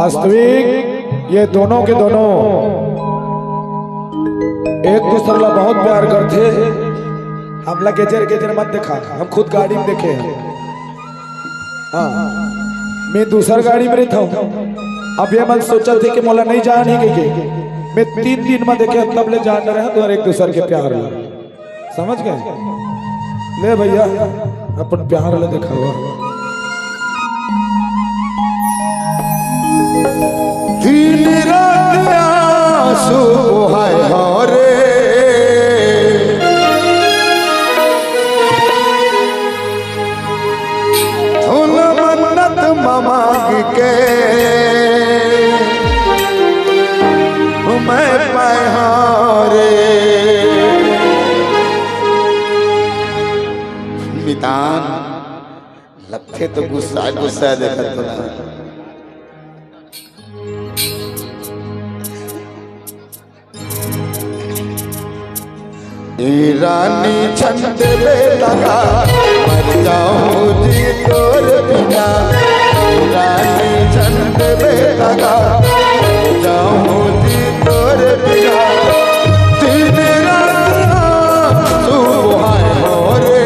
वास्तविक ये दोनों के दोनों एक दूसरे ला बहुत प्यार करते। हमला गेजर गेजर मत देखा, हम खुद गाड़ी में देखे हैं। हाँ, मैं दूसर गाड़ी में रहता हूँ। अब ये मन सोचा थी कि मोला नहीं जान ही गई, मैं 3 दिन में देखे तब ले जान रहे तो एक दूसरे के प्यार ला समझ गए। ले भैया अपन प्यार ले देखा हुआ। दिन रात आंसू हाय हरे धुन मन्नत मांग के मैं पाए हारे मितान लगते तो गुस्सा गुस्सा देखा तो रानी छंद में लगा मर जाऊं जी तोर बिना। रानी छंद में लगा मर जाऊं जी तोर बिना। दिन रात सुहाए मोरे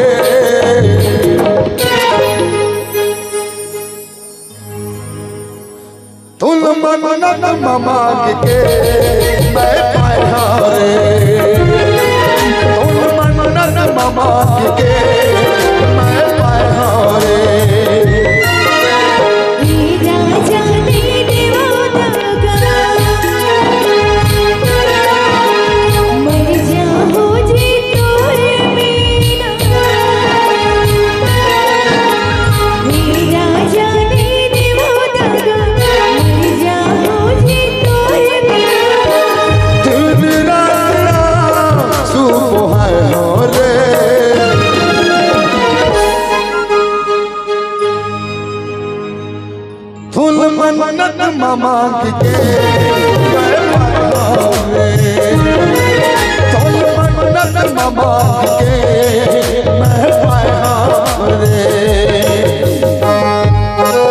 तुल मन्नत मांग के मैं पाया रे। मामा के मैं पाया रे राजा ने देवादा मर जाओ जी तोरे बिना। राजा ने देवादा मर जाओ जी तोरे बिना। दिन रात सुहाए रे फूल मन्नत मांग के मैं पाया रे। फूल मन्नत मांग के मैं पाया रे। मन्नत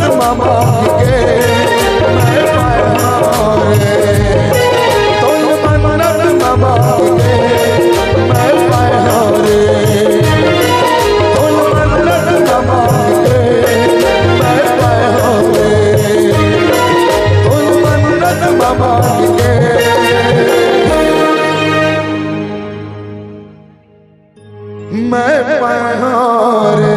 मांग के मैं पाया रे। मन्नत मांग के मैं पाया रे। मन्नत मांग के मैं पाया रे। मन्नत मांग के मैं पाया रे। मैं पहारे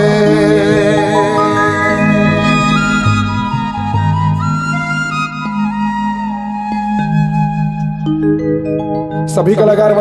सभी कलाकार